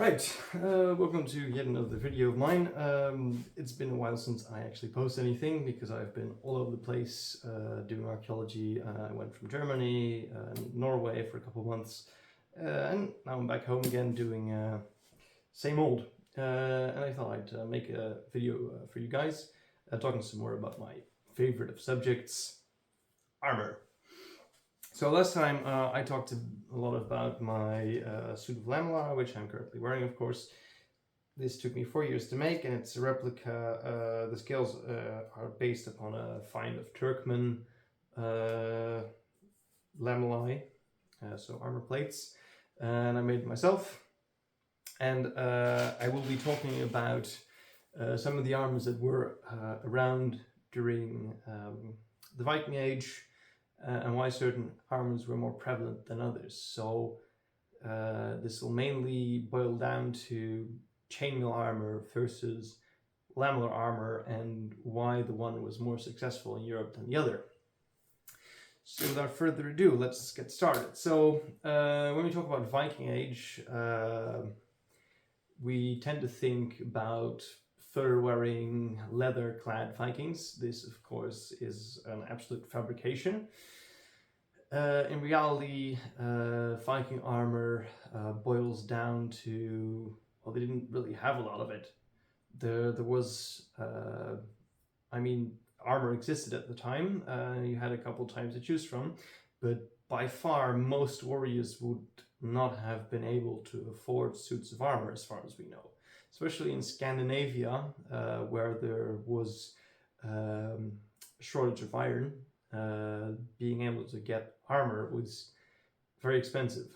Right, welcome to yet another video of mine. It's been a while since I actually posted anything because I've been all over the place doing archaeology. I went from Germany, Norway for a couple of months, and now I'm back home again doing same old. And I thought I'd make a video for you guys, talking some more about my favorite of subjects, armor. So last time I talked a lot about my suit of Lammelar, which I'm currently wearing, of course. This took me 4 years to make, and it's a replica. The scales are based upon a find of Turkmen lamellae, so armor plates, and I made it myself. And I will be talking about some of the armors that were around during the Viking Age, and why certain armors were more prevalent than others. So this will mainly boil down to chainmail armor versus lamellar armor and why the one was more successful in Europe than the other. So without further ado, let's get started. So when we talk about Viking Age, we tend to think about fur-wearing, leather-clad Vikings. This, of course, is an absolute fabrication. In reality, Viking armor boils down to, well, they didn't really have a lot of it. There was, armor existed at the time. You had a couple times to choose from, but by far most warriors would not have been able to afford suits of armor, as far as we know. Especially in Scandinavia, where there was a shortage of iron, being able to get armor was very expensive.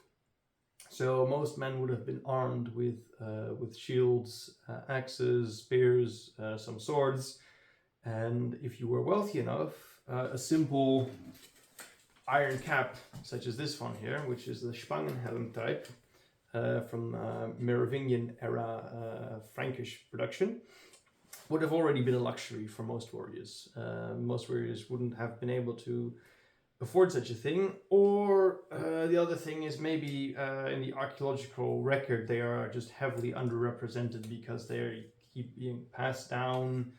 So most men would have been armed with shields, axes, spears, some swords, and if you were wealthy enough, a simple iron cap, such as this one here, which is the Spangenhelm type, from Merovingian era Frankish production, would have already been a luxury for most warriors. Most warriors wouldn't have been able to afford such a thing, or the other thing is maybe in the archaeological record they are just heavily underrepresented because they keep being passed down,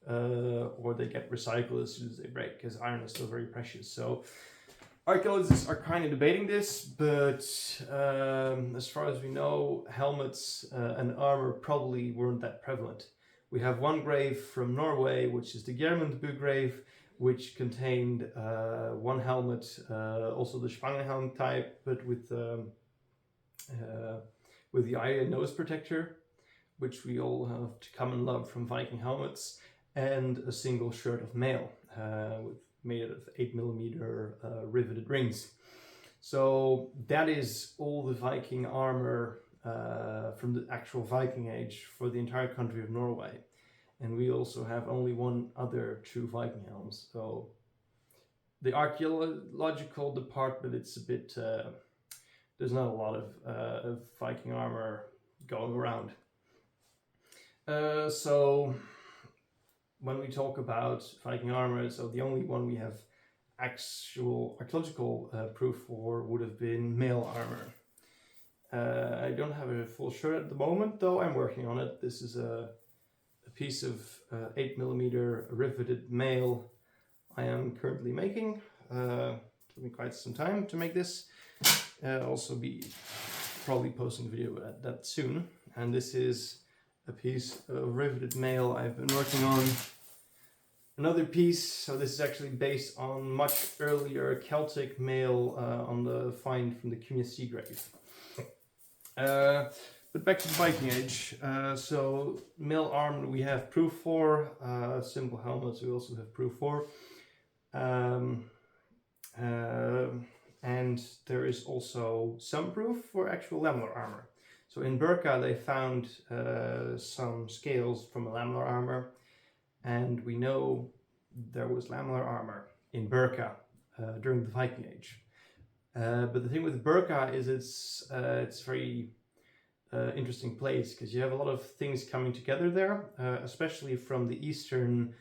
or they get recycled as soon as they break, because iron is still very precious. So archaeologists are kind of debating this, but as far as we know, helmets and armor probably weren't that prevalent. We have one grave from Norway, which is the Gjermundbu grave, which contained one helmet, also the Spangenhelm type, but with the eye and nose protector, which we all have to come and love from Viking helmets, and a single shirt of mail made out of 8mm riveted rings. So that is all the Viking armor from the actual Viking Age for the entire country of Norway. And we also have only one other true Viking helms. So the archaeological department, it's a bit, there's not a lot of Viking armor going around. So when we talk about Viking armor, so the only one we have actual archaeological proof for would have been mail armor. I don't have a full shirt at the moment, though I'm working on it. This is a piece of 8mm riveted mail I am currently making. Took me quite some time to make this. I'll also be probably posting a video at that soon. And this is a piece of riveted mail I've been working on. Another piece, so this is actually based on much earlier Celtic mail on the find from the Chainmaille grave. But back to the Viking Age. So mail armor we have proof for, simple helmets we also have proof for. And there is also some proof for actual lamellar armor. So in Burka they found some scales from a lamellar armor, and we know there was lamellar armor in Burka during the Viking Age. But the thing with Burka is it's very interesting place because you have a lot of things coming together there, especially from the eastern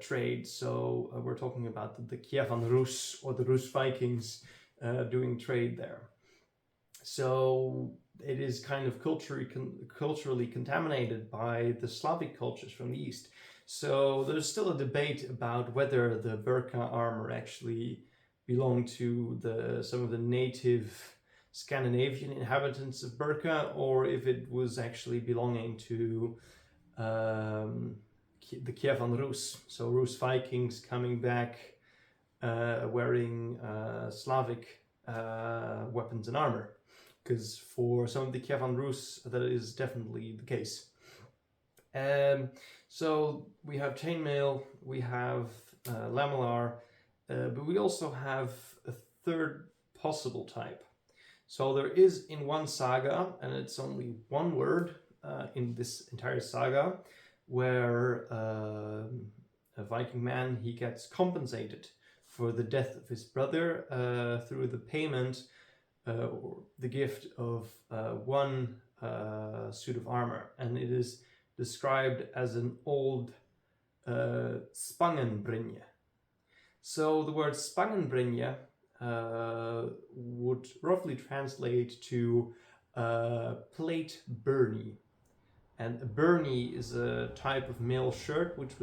trade. So we're talking about the Kievan Rus or the Rus Vikings doing trade there. So it is kind of culturally contaminated by the Slavic cultures from the east. So there's still a debate about whether the burqa armor actually belonged to some of the native Scandinavian inhabitants of burqa, or if it was actually belonging to the Kievan Rus, so Rus Vikings coming back wearing Slavic weapons and armor. Because for some of the Kievan Rus, that is definitely the case. So we have Chainmaille, we have Lammelar, but we also have a third possible type. So there is in one saga, and it's only one word in this entire saga, where a Viking man, he gets compensated for the death of his brother through the payment or the gift of one suit of armor, and it is described as an old Spangenbrynje. So the word Spangenbrynje would roughly translate to plate byrnie. And a byrnie is a type of male shirt which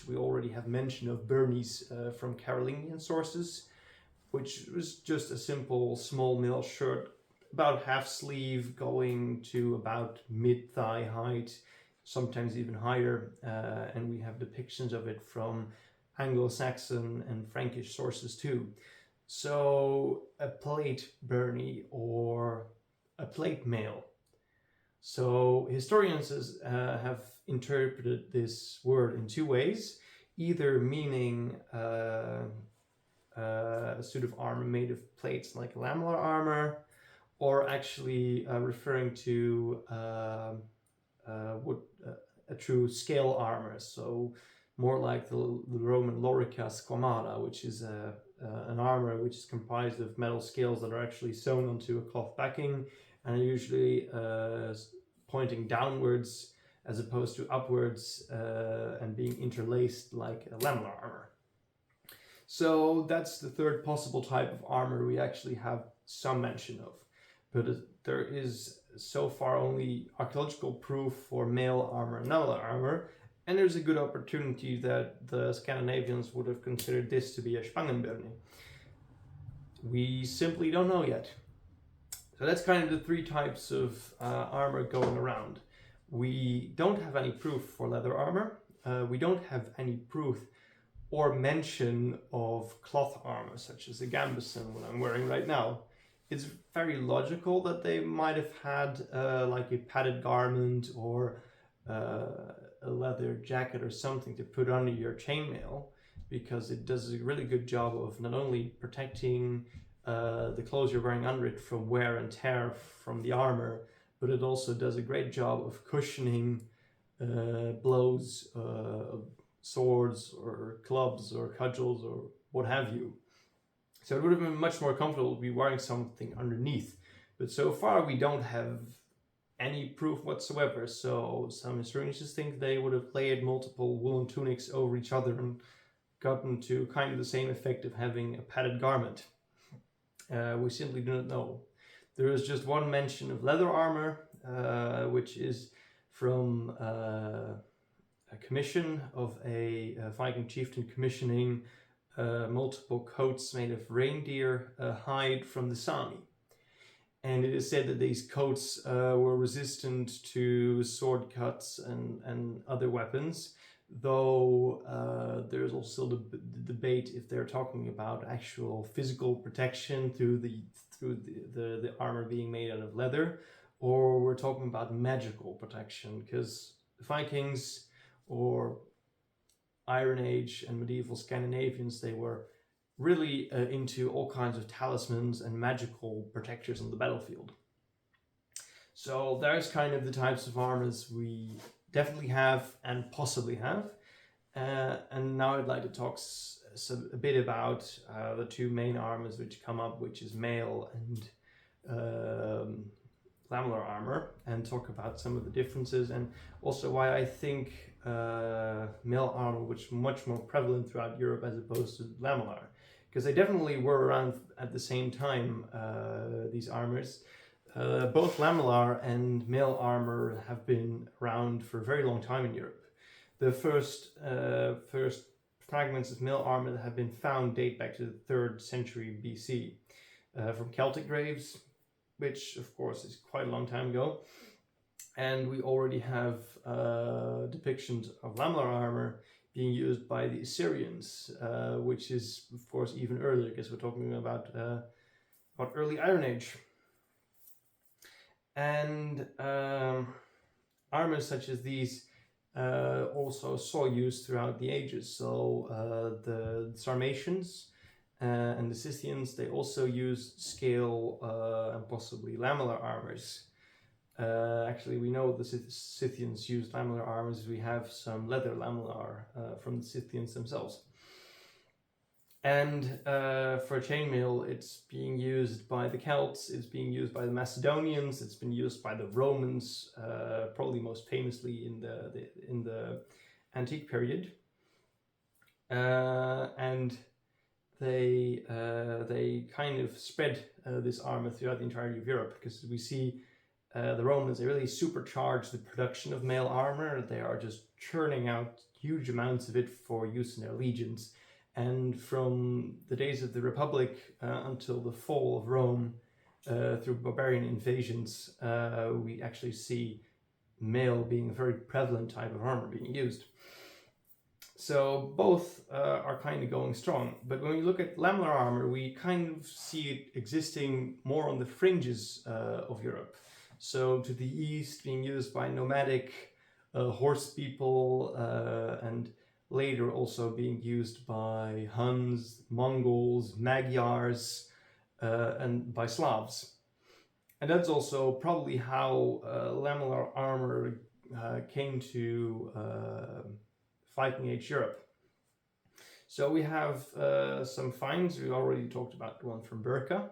we already have mention of byrnies from Carolingian sources, which was just a simple small male shirt, about half sleeve, going to about mid-thigh height, sometimes even higher, and we have depictions of it from Anglo-Saxon and Frankish sources too. So a plate byrnie or a plate mail. So historians have interpreted this word in two ways, either meaning a suit of armor made of plates like lamellar armor, or actually referring to a true scale armor, so more like the Roman lorica squamata, which is an armor which is comprised of metal scales that are actually sewn onto a cloth backing, and are usually pointing downwards as opposed to upwards and being interlaced like a lamellar armor. So that's the third possible type of armor we actually have some mention of. But there is so far only archaeological proof for male armor and lamellar armor, and there's a good opportunity that the Scandinavians would have considered this to be a Spangenbyrnie. We simply don't know yet. So that's kind of the three types of armor going around. We don't have any proof for leather armor. We don't have any proof or mention of cloth armor, such as the gambeson, what I'm wearing right now. It's very logical that they might have had like a padded garment or a leather jacket or something to put under your chainmail, because it does a really good job of not only protecting the clothes you're wearing under it from wear and tear from the armor, but it also does a great job of cushioning blows of swords or clubs or cudgels or what have you. So it would have been much more comfortable to be wearing something underneath. But so far we don't have any proof whatsoever. So some historians just think they would have layered multiple woolen tunics over each other and gotten to kind of the same effect of having a padded garment. We simply do not know. There is just one mention of leather armor, which is from a commission of a Viking chieftain commissioning multiple coats made of reindeer hide from the Sami. And it is said that these coats were resistant to sword cuts and other weapons, though there's also the debate if they're talking about actual physical protection through the armor being made out of leather, or we're talking about magical protection, because the Vikings or Iron Age and medieval Scandinavians, they were really into all kinds of talismans and magical protectors on the battlefield. So there's kind of the types of armors we definitely have and possibly have. And now I'd like to talk a bit about the two main armors which come up, which is mail and lamellar armor, and talk about some of the differences and also why I think mail armor was much more prevalent throughout Europe as opposed to lamellar, because they definitely were around at the same time, these armors. Both lamellar and mail armor have been around for a very long time in Europe. The first fragments of mail armor that have been found date back to the 3rd century BC from Celtic graves, which of course is quite a long time ago. And we already have depictions of lamellar armor being used by the Assyrians, which is of course even earlier, because we're talking about early Iron Age. And armors such as these also saw use throughout the ages. So the Sarmatians and the Scythians, they also used scale and possibly lamellar armors. Actually, we know the Scythians used lamellar armors. We have some leather lamellar from the Scythians themselves. And for chainmail, it's being used by the Celts, it's being used by the Macedonians, it's been used by the Romans, probably most famously in the antique period. And they kind of spread this armor throughout the entirety of Europe, because we see the Romans, they really supercharged the production of mail armor. They are just churning out huge amounts of it for use in their legions. And from the days of the Republic until the fall of Rome, through barbarian invasions, we actually see mail being a very prevalent type of armor being used. So both are kind of going strong. But when we look at lamellar armor, we kind of see it existing more on the fringes of Europe. So to the east, being used by nomadic horse people, and later also being used by Huns, Mongols, Magyars, and by Slavs. And that's also probably how lamellar armor came to Viking Age Europe. So we have some finds. We already talked about the one from Burka,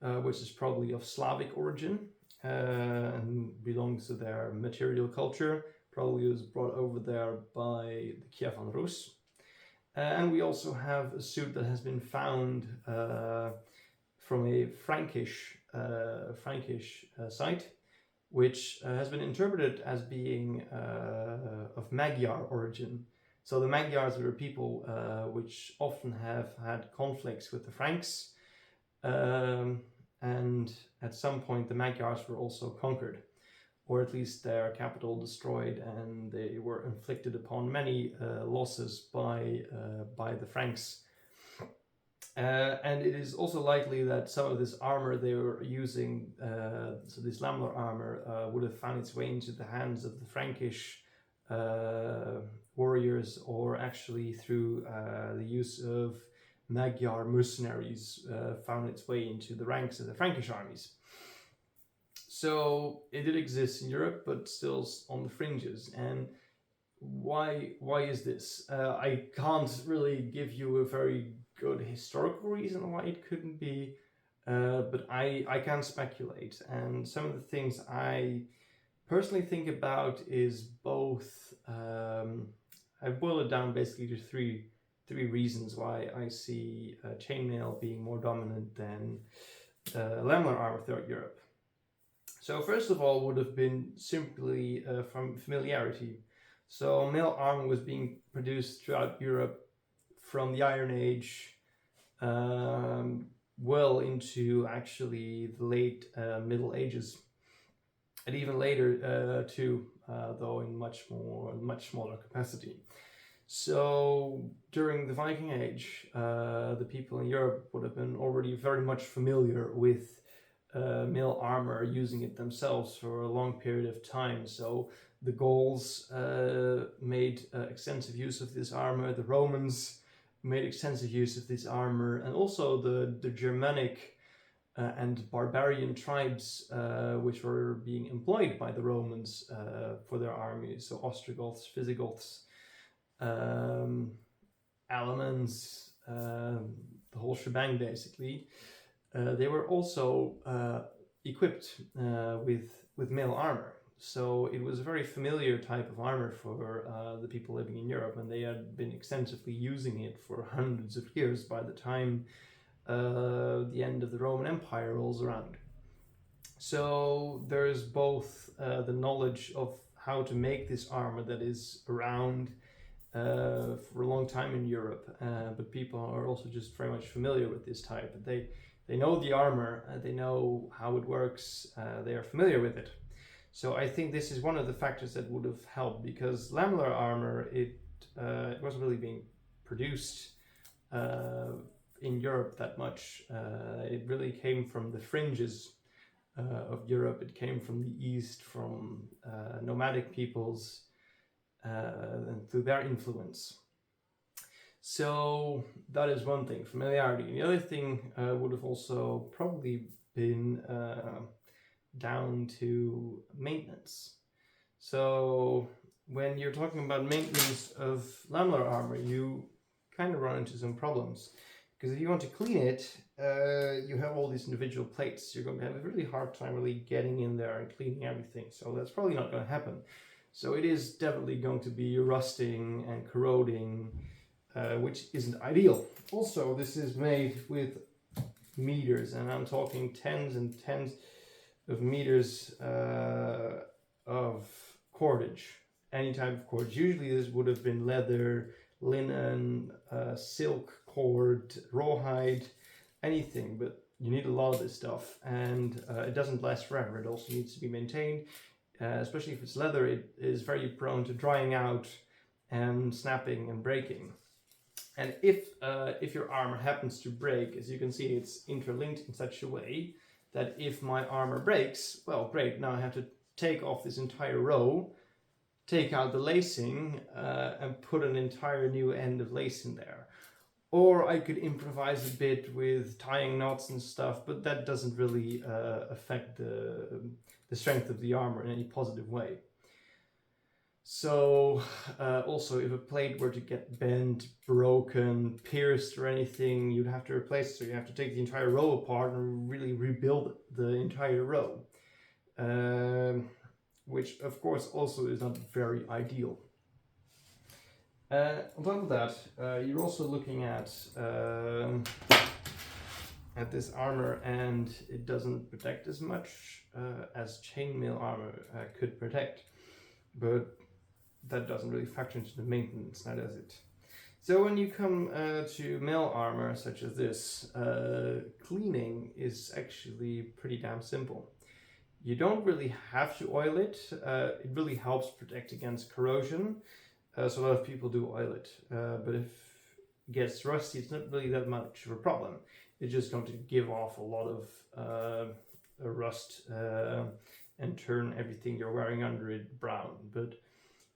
which is probably of Slavic origin and belongs to their material culture. Probably was brought over there by the Kievan Rus. And we also have a suit that has been found from a Frankish site, which has been interpreted as being of Magyar origin. So the Magyars were people which often have had conflicts with the Franks, and at some point the Magyars were also conquered, or at least their capital destroyed, and they were inflicted upon many losses by the Franks. And it is also likely that some of this armor they were using, so this lamellar armor, would have found its way into the hands of the Frankish warriors, or actually through the use of Magyar mercenaries found its way into the ranks of the Frankish armies. So it did exist in Europe, but still on the fringes. And why is this? I can't really give you a very good historical reason why it couldn't be, but I can speculate. And some of the things I personally think about is both. I boil it down basically to three reasons why I see chainmail being more dominant than lamellar armor throughout Europe. So first of all would have been simply from familiarity. So mail armor was being produced throughout Europe from the Iron Age well into actually the late Middle Ages, and even later too, though in much smaller capacity. So during the Viking Age, the people in Europe would have been already very much familiar with mail armor, using it themselves for a long period of time. So the Gauls made extensive use of this armor, the Romans made extensive use of this armor, and also the Germanic and barbarian tribes which were being employed by the Romans for their armies, so Ostrogoths, Visigoths, Alamans, the whole shebang basically. They were also equipped with mail armor. So it was a very familiar type of armor for the people living in Europe, and they had been extensively using it for hundreds of years by the time the end of the Roman Empire rolls around. So there's both the knowledge of how to make this armor that is around for a long time in Europe, but people are also just very much familiar with this type. They know the armor, they know how it works, they are familiar with it. So I think this is one of the factors that would have helped, because lamellar armor, it wasn't really being produced in Europe that much. It really came from the fringes of Europe. It came from the east, from nomadic peoples, and through their influence. So that is one thing, familiarity. The other thing would have also probably been down to maintenance. So when you're talking about maintenance of lamellar armor, you kind of run into some problems. Because if you want to clean it, you have all these individual plates. You're going to have a really hard time really getting in there and cleaning everything. So that's probably not going to happen. So it is definitely going to be rusting and corroding, which isn't ideal. Also, this is made with meters, and I'm talking tens and tens of meters of cordage. Any type of cordage. Usually this would have been leather, linen, silk cord, rawhide, anything, but you need a lot of this stuff, and it doesn't last forever. It also needs to be maintained. Especially if it's leather, it is very prone to drying out and snapping and breaking. And if your armor happens to break, as you can see, it's interlinked in such a way that if my armor breaks, well, great, now I have to take off this entire row, take out the lacing, and put an entire new end of lace in there. Or I could improvise a bit with tying knots and stuff, but that doesn't really affect the strength of the armor in any positive way. So also, if a plate were to get bent, broken, pierced or anything, you'd have to replace it. So you have to take the entire row apart and really rebuild the entire row, which of course also is not very ideal. On top of that, you're also looking at this armor, and it doesn't protect as much as chainmail armor could protect, but that doesn't really factor into the maintenance, now does it? So when you come to mail armor such as this, cleaning is actually pretty damn simple. You don't really have to oil it. It really helps protect against corrosion. So a lot of people do oil it, but if it gets rusty, it's not really that much of a problem. It's just going to give off a lot of rust and turn everything you're wearing under it brown. But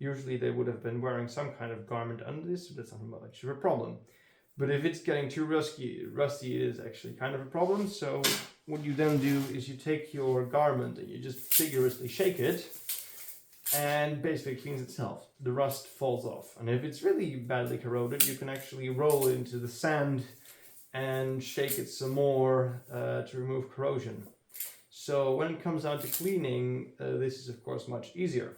usually they would have been wearing some kind of garment under this, so that's not much of a problem. But if it's getting too rusty, it is actually kind of a problem. So what you then do is you take your garment and you just vigorously shake it, and basically it cleans itself. The rust falls off. And if it's really badly corroded, you can actually roll it into the sand and shake it some more to remove corrosion. So when it comes down to cleaning, this is of course much easier.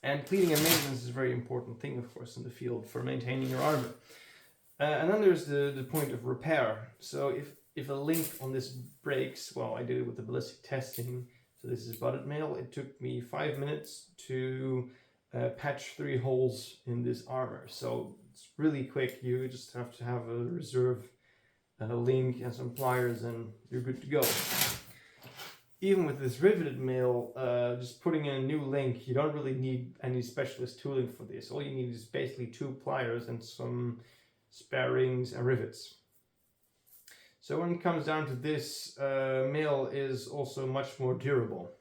And cleaning and maintenance is a very important thing, of course, in the field for maintaining your armor. And then there's the point of repair. So if a link on this breaks, well, I did it with the ballistic testing. So this is butted mail. It took me 5 minutes to patch 3 holes in this armor. So it's really quick. You just have to have a reserve link and some pliers and you're good to go. Even with this riveted mail, just putting in a new link, you don't really need any specialist tooling for this. All you need is basically 2 pliers and some spare rings and rivets. So when it comes down to this, mail is also much more durable.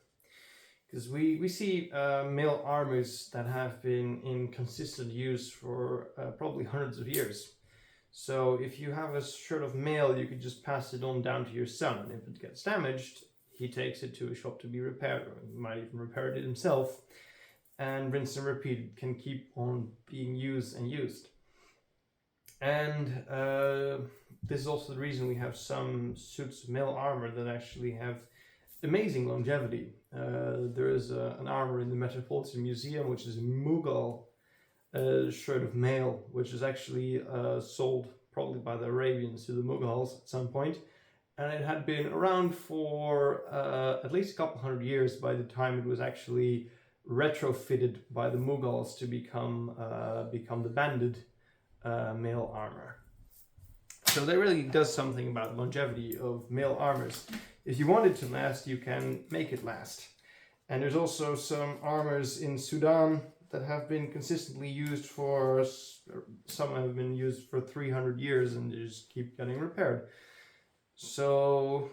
Because we see mail armors that have been in consistent use for probably hundreds of years. So if you have a shirt of mail, you could just pass it on down to your son. And if it gets damaged, he takes it to a shop to be repaired, or he might even repair it himself. And rinse and repeat, it can keep on being used and used. And this is also the reason we have some suits of mail armor that actually have amazing longevity. There is an armor in the Metropolitan Museum, which is a Mughal shirt of mail, which is actually sold probably by the Arabians to the Mughals at some point. and it had been around for at least a couple hundred years by the time it was actually retrofitted by the Mughals to become the banded mail armor. So that really does something about longevity of mail armors. If you want it to last, you can make it last. And there's also some armors in Sudan that have been consistently used for, some have been used for 300 years and they just keep getting repaired. So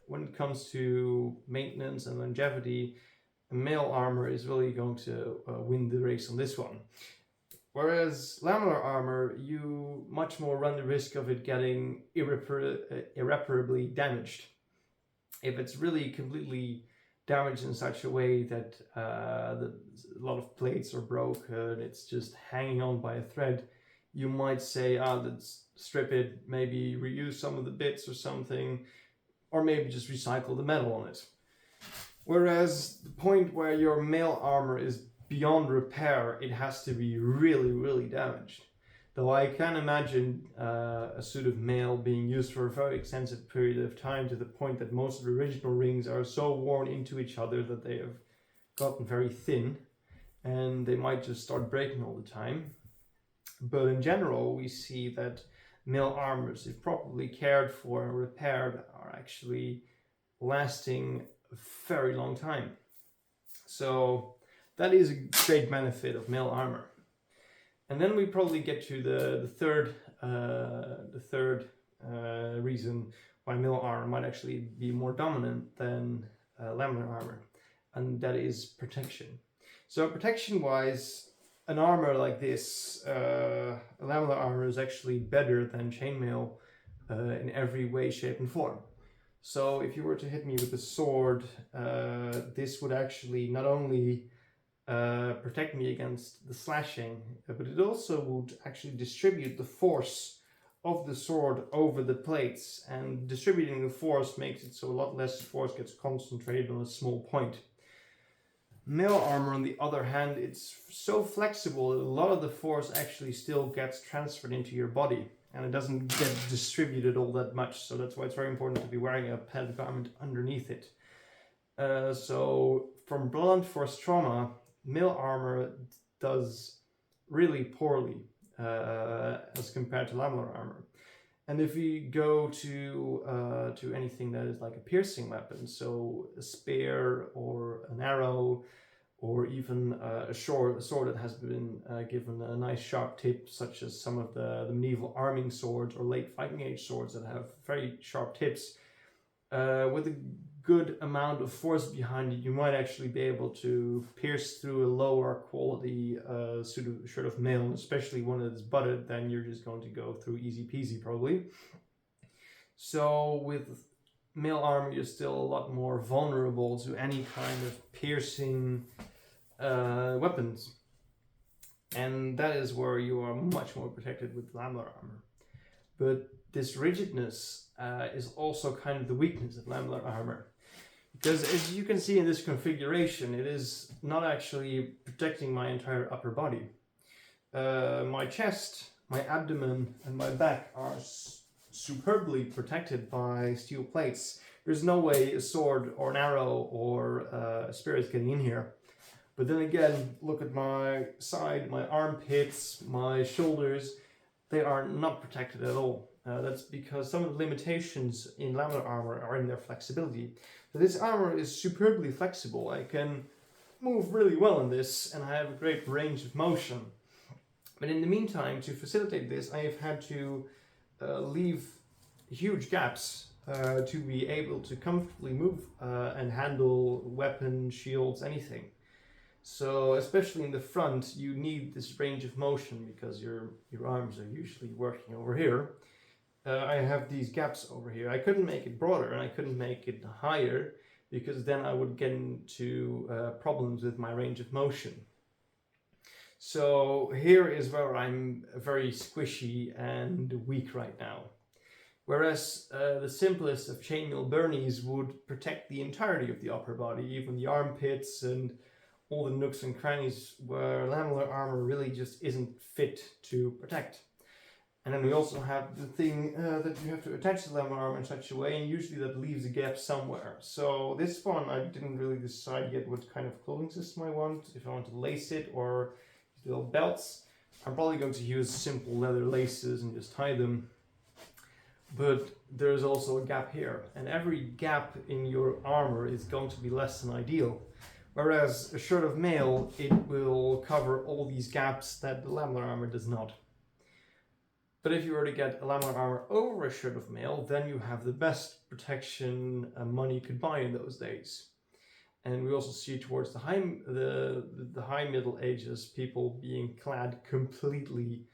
when it comes to maintenance and longevity, mail armor is really going to win the race on this one. Whereas lamellar armor, you much more run the risk of it getting irreparably damaged. If it's really completely damaged in such a way that a lot of plates are broken, it's just hanging on by a thread, you might say, let's strip it, maybe reuse some of the bits or something, or maybe just recycle the metal on it. Whereas the point where your mail armor is beyond repair, it has to be really, really damaged. Though I can imagine a suit of mail being used for a very extensive period of time to the point that most of the original rings are so worn into each other that they have gotten very thin and they might just start breaking all the time. But in general, we see that mail armors, if properly cared for and repaired, are actually lasting a very long time. So that is a great benefit of mail armor. And then we probably get to the third reason why mail armor might actually be more dominant than lamellar armor, and that is protection. So protection-wise, an armor like this, lamellar armor, is actually better than chainmail in every way, shape, and form. So if you were to hit me with a sword, this would actually not only protect me against the slashing, but it also would actually distribute the force of the sword over the plates, and distributing the force makes it so a lot less force gets concentrated on a small point. Mail armor, on the other hand, it's so flexible that a lot of the force actually still gets transferred into your body, and it doesn't get distributed all that much, so that's why it's very important to be wearing a padded garment underneath it. So from blunt force trauma, mail armor does really poorly as compared to lamellar armor. And if we go to anything that is like a piercing weapon, so a spear or an arrow, or even a sword that has been given a nice sharp tip, such as some of the medieval arming swords or late Viking age swords that have very sharp tips, with a good amount of force behind it, you might actually be able to pierce through a lower quality shirt of mail, especially one that is butted. Then you're just going to go through easy peasy probably. So with mail armor, you're still a lot more vulnerable to any kind of piercing weapons, and that is where you are much more protected with lamellar armor. But this rigidness is also kind of the weakness of lamellar armor, because as you can see in this configuration, it is not actually protecting my entire upper body. My chest, my abdomen, and my back are superbly protected by steel plates. There's no way a sword or an arrow or a spear is getting in here. But then again, look at my side, my armpits, my shoulders. They are not protected at all. That's because some of the limitations in lamellar armor are in their flexibility. So this armor is superbly flexible. I can move really well in this, and I have a great range of motion. But in the meantime, to facilitate this, I have had to leave huge gaps to be able to comfortably move and handle weapons, shields, anything. So especially in the front, you need this range of motion because your arms are usually working over here. I have these gaps over here. I couldn't make it broader and I couldn't make it higher because then I would get into problems with my range of motion. So here is where I'm very squishy and weak right now. Whereas the simplest of chainmail burnies would protect the entirety of the upper body, even the armpits and all the nooks and crannies, where lamellar armor really just isn't fit to protect. And then we also have the thing that you have to attach the lammelar armor in such a way, and usually that leaves a gap somewhere. So this one, I didn't really decide yet what kind of clothing system I want, if I want to lace it or little belts. I'm probably going to use simple leather laces and just tie them. But there's also a gap here, and every gap in your armor is going to be less than ideal. Whereas a shirt of mail, it will cover all these gaps that the lamellar armor does not. But if you were to get a lamellar armor over a shirt of mail, then you have the best protection money could buy in those days. And we also see towards the high Middle Ages, people being clad completely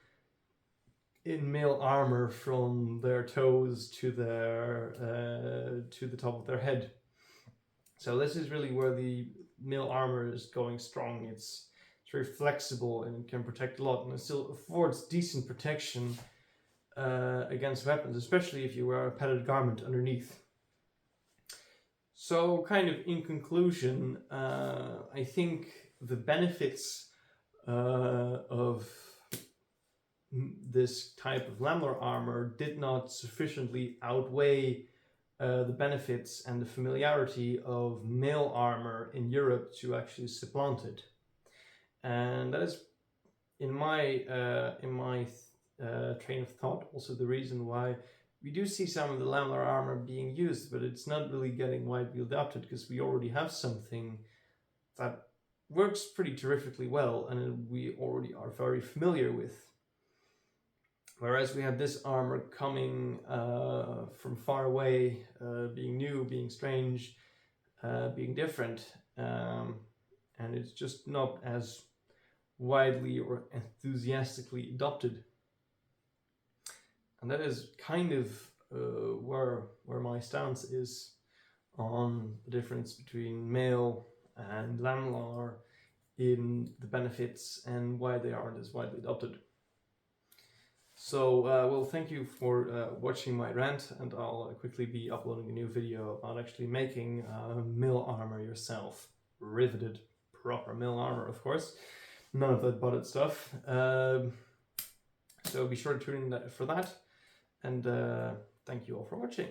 in mail armor from their toes to the top of their head. So this is really where the mail armor is going strong. It's very flexible and can protect a lot, and it still affords decent protection against weapons, especially if you wear a padded garment underneath. So, kind of in conclusion, I think the benefits of this type of lamellar armor did not sufficiently outweigh the benefits and the familiarity of mail armor in Europe to actually supplant it. And that is, in my train of thought, also the reason why we do see some of the lamellar armor being used, but it's not really getting widely adopted because we already have something that works pretty terrifically well and we already are very familiar with. Whereas we have this armor coming from far away, being new, being strange, being different, and it's just not as widely or enthusiastically adopted. And that is kind of where my stance is on the difference between mail and lamellar in the benefits and why they aren't as widely adopted. So, well, thank you for watching my rant, and I'll quickly be uploading a new video about actually making mail armor yourself. Riveted, proper mail armor, of course. None of that butted stuff. So be sure to tune in for that. And thank you all for watching.